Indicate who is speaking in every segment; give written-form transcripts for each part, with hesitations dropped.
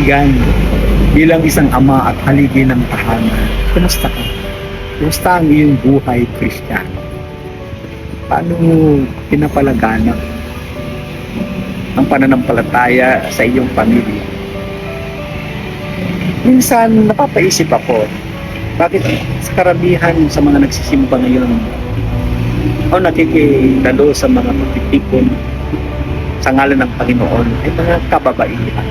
Speaker 1: kaibigan, bilang isang ama at haligi ng tahanan, kumusta ka? Kumusta ang iyong buhay, Kristiyano? Paano mo pinapalaganap ang pananampalataya sa iyong pamilya? Minsan napapaisip ako, bakit sa karamihan sa mga nagsisimba ngayon o nakikidalo sa mga pagtitipon sa ngalan ng Panginoon ay mga kababaihan.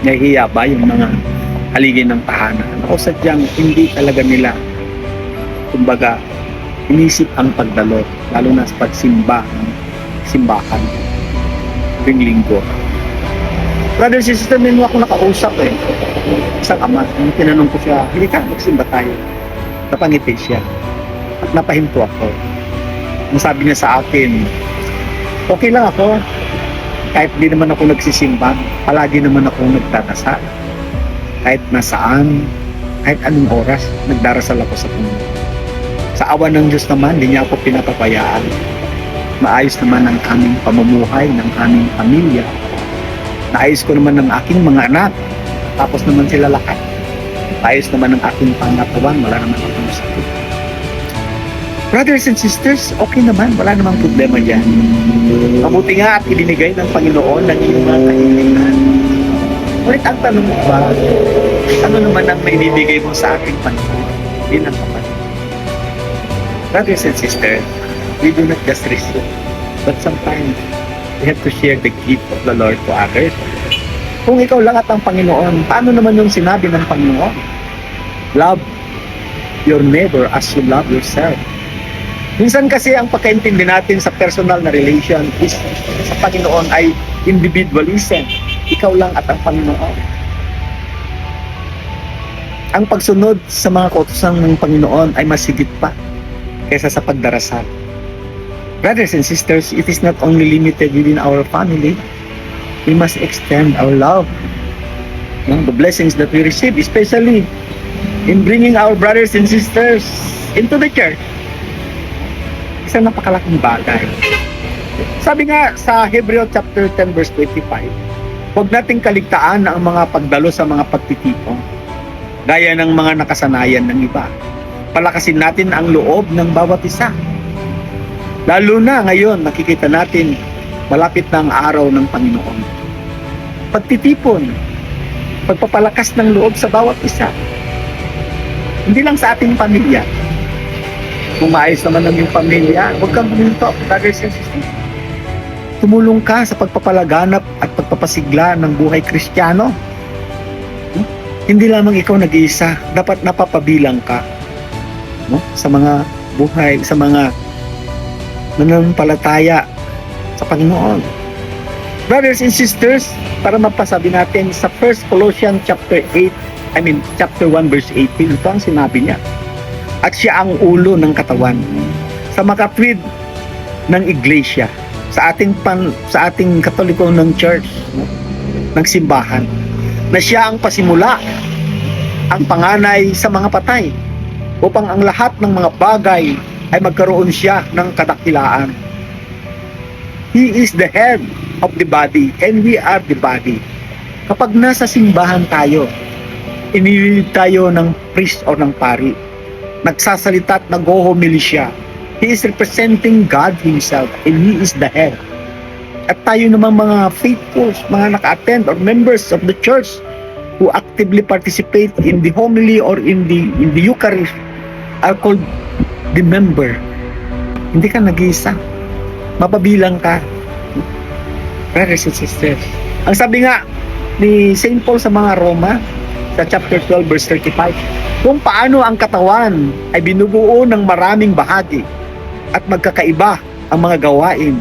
Speaker 1: Nahihiya ba yung mga haligi ng tahanan? O sadyang hindi talaga nila, kumbaga, inisip ang pagdalo, lalo na sa pagsimba ng simbahan tuwing linggo. Brothers and sisters, may ako nakausap isang ama, tinanong ko siya, hindi ka, magsimba tayo. Napangiti siya at napahinto ako. Ang sabi niya sa akin, okay lang ako, kahit di naman ako nagsisimba, palagi naman ako nagdadasal. Kahit nasaan, kahit anong oras, nagdarasal ako sa Panginoon. Sa awa ng Diyos naman, hindi niya ako pinapabayaan. Maayos naman ang aming pamumuhay, ng aming pamilya. Naayos ko naman ng aking mga anak. Tapos naman sila lahat. Ayos naman ang aking pangatawan, wala naman akong sakit. Brothers and sisters, okay naman, wala namang problema dyan. Mabuti nga at ibinigay ng Panginoon ng iyong mga kahilingan. Ngunit ang tanong mo ba, ano naman ang maibibigay mo sa ating Panginoon bilang kapatid? Brothers and sisters, we do not just receive, but sometimes we have to share the gift of the Lord to others. Kung ikaw lang at ang Panginoon, paano naman yung sinabi ng Panginoon? Love your neighbor as you love yourself. Minsan kasi ang pagkaintindi natin sa personal na relation is sa Panginoon ay individualism. Ikaw lang at ang Panginoon. Ang pagsunod sa mga kautusan ng Panginoon ay masigit pa kaysa sa pagdarasal. Brothers and sisters, it is not only limited within our family. We must extend our love, the blessings that we receive, especially in bringing our brothers and sisters into the church. Isang napakalaking bagay. Sabi nga sa Hebreo chapter 10 verse 25, huwag nating kaligtaan ang mga pagdalo sa mga pagtitipon, gaya ng mga nakasanayan ng iba. Palakasin natin ang loob ng bawat isa. Lalo na ngayon, nakikita natin malapit na ang araw ng Panginoon. Pagtitipon, pagpapalakas ng loob sa bawat isa. Hindi lang sa ating pamilya. Kung maayos naman ang iyong pamilya, huwag kang buminto, brothers and sisters. Tumulong ka sa pagpapalaganap at pagpapasigla ng buhay Kristiyano. Hindi lamang ikaw nag-iisa, dapat napapabilang ka sa mga buhay, sa mga nananampalataya sa Panginoon. Brothers and sisters, para mapasabi natin sa 1 Colossians chapter 1 verse 18, ito ang sinabi niya. At siya ang ulo ng katawan sa makatwid ng iglesia, sa ating Katoliko ng church, ng simbahan, na siya ang pasimula, ang panganay sa mga patay, upang ang lahat ng mga bagay ay magkaroon siya ng kadakilaan. He is the head of the body and we are the body. Kapag nasa simbahan tayo, iniwilig tayo ng priest o ng pari, nagsasalita at nag-homily siya. He is representing God Himself and He is the head. At tayo naman mga faithfuls, mga naka-attend or members of the church who actively participate in the homily or in the Eucharist are called the member. Hindi ka nag-iisa. Mapabilang ka. Brothers and sisters. Ang sabi nga ni St. Paul sa mga Roma, sa chapter 12 verse 35, kung paano ang katawan ay binubuo ng maraming bahagi at magkakaiba ang mga gawain,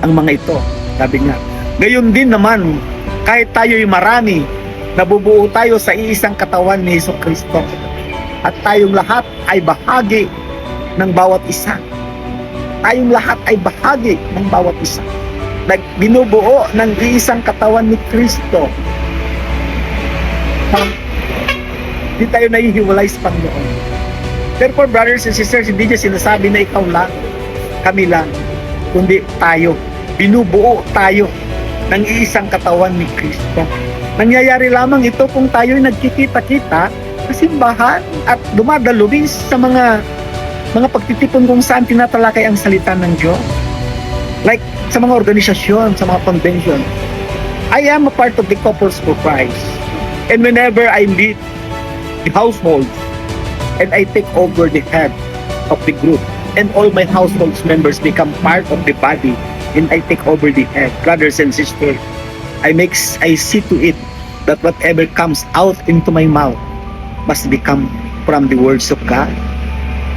Speaker 1: ang mga ito. Sabi nga, gayon din naman, kahit tayo'y marami, nabubuo tayo sa iisang katawan ni Jesucristo. At tayong lahat ay bahagi ng bawat isa. Tayong lahat ay bahagi ng bawat isa. Binubuo ng iisang katawan ni Kristo. Hindi tayo nahihiwalay sa Panginoon. Therefore, brothers and sisters, hindi niya sinasabi na ikaw lang, kami lang, kundi tayo. Binubuo tayo ng iisang katawan ni Kristo. Nangyayari lamang ito kung tayo'y nagkikita-kita sa simbahan at dumadalo sa mga pagtitipon kung saan tinatalakay ang salita ng Diyos. Like sa mga organisasyon, sa mga convention. I am a part of the Couples for Christ. And whenever I meet the household and I take over the head of the group and all my household's members become part of the body and I take over the head, brothers and sisters, I see to it that whatever comes out into my mouth must become from the words of God.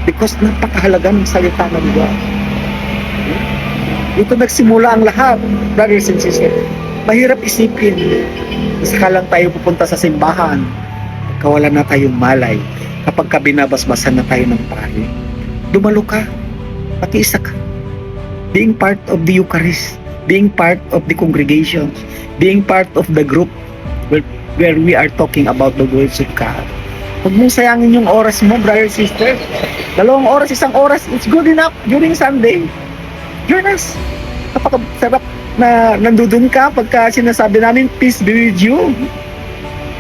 Speaker 1: Because napakahalaga ng salita ng Diyos. Ito nagsimula ang lahat, brothers and sisters. Mahirap isipin. Saka lang tayo pupunta sa simbahan. Kawalan na tayong malay. Kapag binabasbasan na tayo ng pari. Dumalo ka. Pakiisa ka. Being part of the Eucharist. Being part of the congregation. Being part of the group where we are talking about the words of God. Huwag mong sayangin yung oras mo, brother, sister. 2 oras, 1 oras, it's good enough during Sunday. Join us. Napakasarap na nandudun ka pagka sinasabi namin, peace be with you.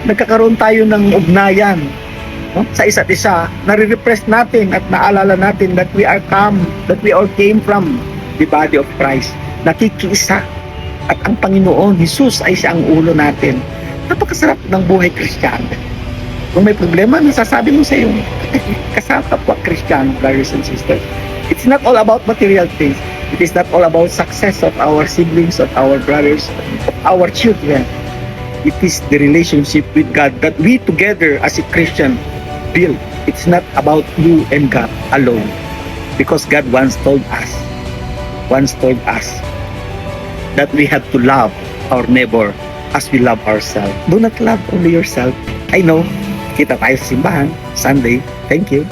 Speaker 1: Nagkakaroon tayo ng ugnayan, no? Sa isa't isa. Nare-repress natin at naalala natin that we are that we all came from the body of Christ. Nakikiisa. At ang Panginoon, Jesus ay siyang ulo natin. Napakasarap ng buhay Kristiyano. Kung may problema, nasasabi mo sa iyo, kasama po Kristiyano, brothers and sisters. It's not all about material things. It is not all about success of our siblings, of our brothers, of our children. It is the relationship with God that we together as a Christian build. It's not about you and God alone. Because God once told us that we have to love our neighbor as we love ourselves. Do not love only yourself. I know, kita tayo sa simbahan, Sunday. Thank you.